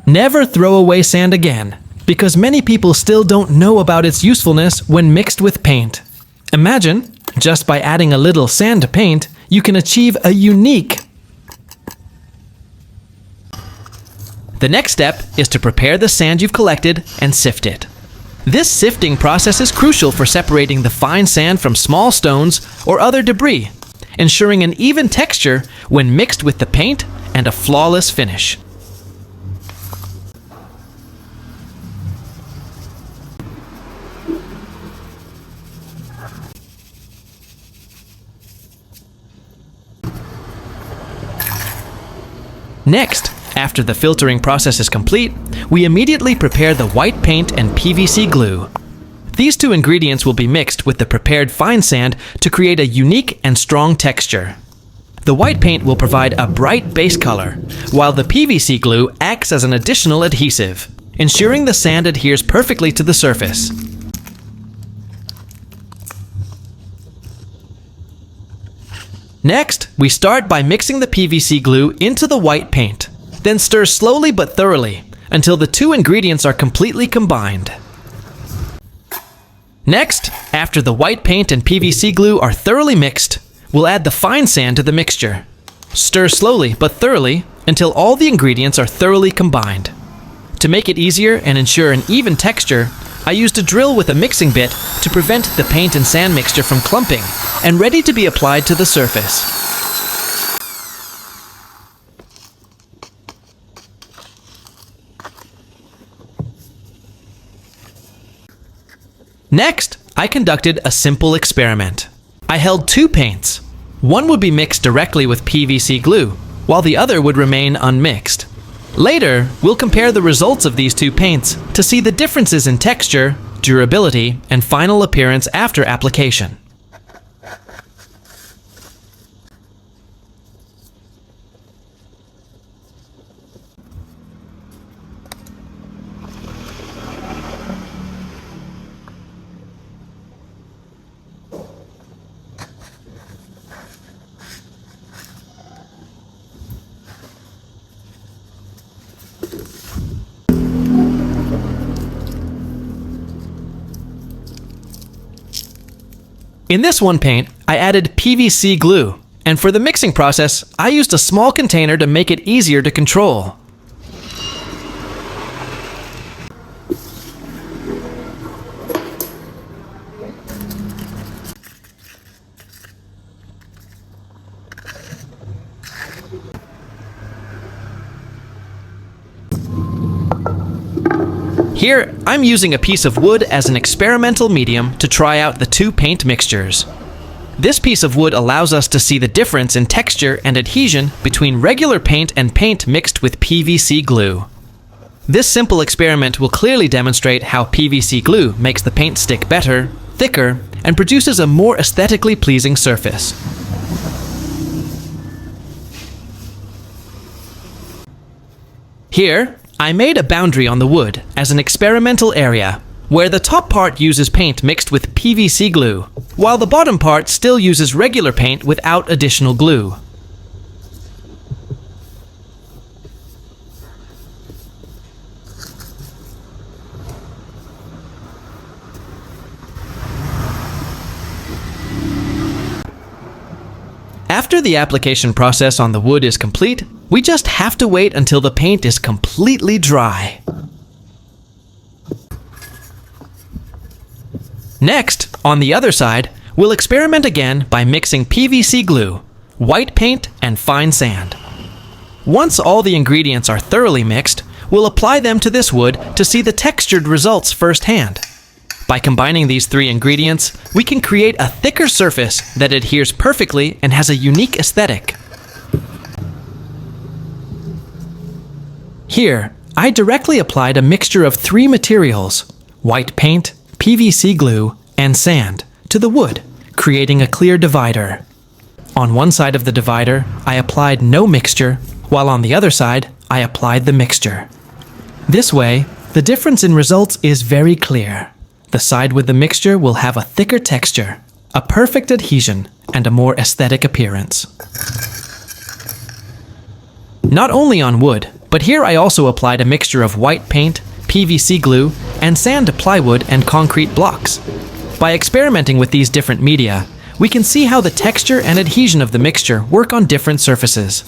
Never throw away sand again, because many people still don't know about its usefulness when mixed with paint. Imagine, just by adding a little sand to paint, you can achieve a unique. The next step is to prepare the sand you've collected and sift it. This sifting process is crucial for separating the fine sand from small stones or other debris, ensuring an even texture when mixed with the paint and a flawless finish. Next, after the filtering process is complete, we immediately prepare the white paint and PVC glue. These two ingredients will be mixed with the prepared fine sand to create a unique and strong texture. The white paint will provide a bright base color, while the PVC glue acts as an additional adhesive, ensuring the sand adheres perfectly to the surface. Next, we start by mixing the PVC glue into the white paint, then stir slowly but thoroughly until the two ingredients are completely combined. Next, after the white paint and PVC glue are thoroughly mixed, we'll add the fine sand to the mixture. Stir slowly but thoroughly until all the ingredients are thoroughly combined. To make it easier and ensure an even texture, I used a drill with a mixing bit to prevent the paint and sand mixture from clumping and ready to be applied to the surface. Next, I conducted a simple experiment. I held two paints. One would be mixed directly with PVC glue, while the other would remain unmixed. Later, we'll compare the results of these two paints to see the differences in texture, durability, and final appearance after application. In this one paint, I added PVC glue, and for the mixing process, I used a small container to make it easier to control. Here, I'm using a piece of wood as an experimental medium to try out the two paint mixtures. This piece of wood allows us to see the difference in texture and adhesion between regular paint and paint mixed with PVC glue. This simple experiment will clearly demonstrate how PVC glue makes the paint stick better, thicker, and produces a more aesthetically pleasing surface. Here, I made a boundary on the wood as an experimental area, where the top part uses paint mixed with PVC glue, while the bottom part still uses regular paint without additional glue. After the application process on the wood is complete, we just have to wait until the paint is completely dry. Next, on the other side, we'll experiment again by mixing PVC glue, white paint, and fine sand. Once all the ingredients are thoroughly mixed, we'll apply them to this wood to see the textured results firsthand. By combining these three ingredients, we can create a thicker surface that adheres perfectly and has a unique aesthetic. Here, I directly applied a mixture of three materials, white paint, PVC glue, and sand, to the wood, creating a clear divider. On one side of the divider, I applied no mixture, while on the other side, I applied the mixture. This way, the difference in results is very clear. The side with the mixture will have a thicker texture, a perfect adhesion, and a more aesthetic appearance. Not only on wood, But here I also applied a mixture of white paint, PVC glue, and sand to plywood and concrete blocks. By experimenting with these different media, we can see how the texture and adhesion of the mixture work on different surfaces.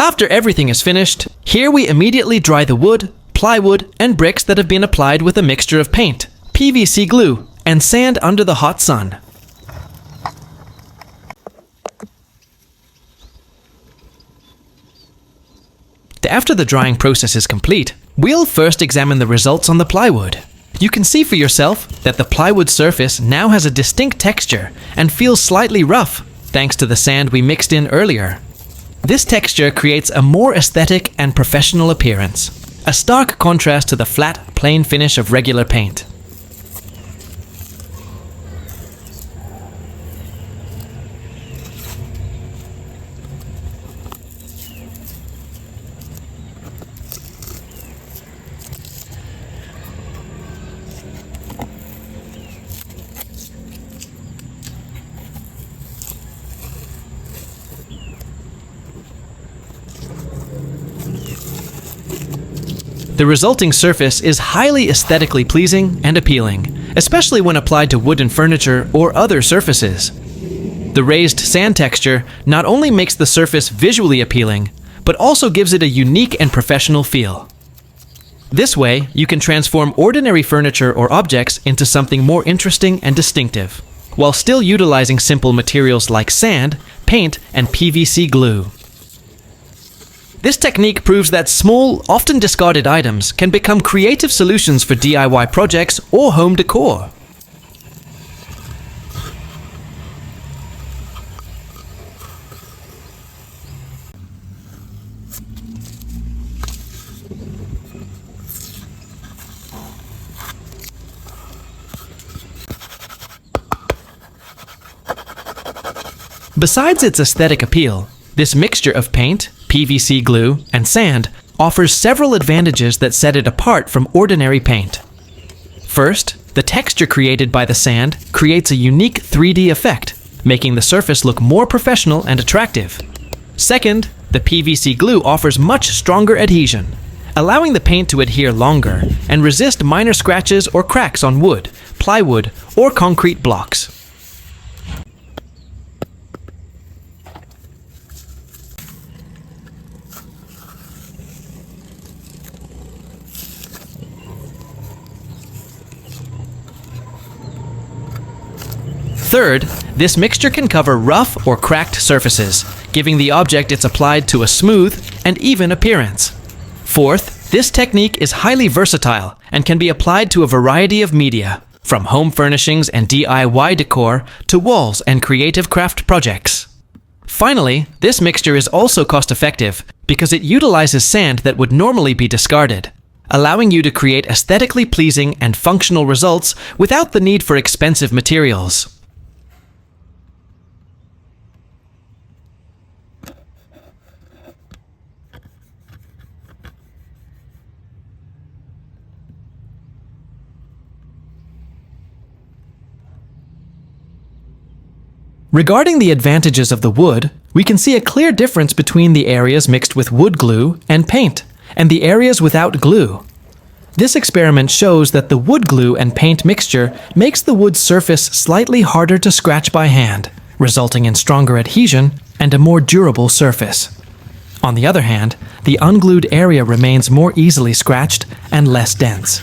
After everything is finished, here we immediately dry the wood, plywood, and bricks that have been applied with a mixture of paint, PVC glue, and sand under the hot sun. After the drying process is complete, we'll first examine the results on the plywood. You can see for yourself that the plywood surface now has a distinct texture and feels slightly rough, thanks to the sand we mixed in earlier. This texture creates a more aesthetic and professional appearance, a stark contrast to the flat, plain finish of regular paint. The resulting surface is highly aesthetically pleasing and appealing, especially when applied to wooden furniture or other surfaces. The raised sand texture not only makes the surface visually appealing, but also gives it a unique and professional feel. This way, you can transform ordinary furniture or objects into something more interesting and distinctive, while still utilizing simple materials like sand, paint, and PVC glue. This technique proves that small, often discarded items can become creative solutions for DIY projects or home decor. Besides its aesthetic appeal, this mixture of paint, PVC glue, and sand offers several advantages that set it apart from ordinary paint. First, the texture created by the sand creates a unique 3D effect, making the surface look more professional and attractive. Second, the PVC glue offers much stronger adhesion, allowing the paint to adhere longer and resist minor scratches or cracks on wood, plywood, or concrete blocks. Third, this mixture can cover rough or cracked surfaces, giving the object it's applied to a smooth and even appearance. Fourth, this technique is highly versatile and can be applied to a variety of media, from home furnishings and DIY decor to walls and creative craft projects. Finally, this mixture is also cost-effective because it utilizes sand that would normally be discarded, allowing you to create aesthetically pleasing and functional results without the need for expensive materials. Regarding the advantages of the wood, we can see a clear difference between the areas mixed with wood glue and paint, and the areas without glue. This experiment shows that the wood glue and paint mixture makes the wood surface slightly harder to scratch by hand, resulting in stronger adhesion and a more durable surface. On the other hand, the unglued area remains more easily scratched and less dense.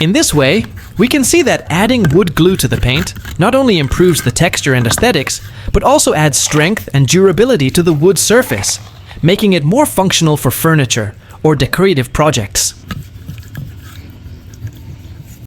In this way, we can see that adding wood glue to the paint not only improves the texture and aesthetics, but also adds strength and durability to the wood surface, making it more functional for furniture or decorative projects.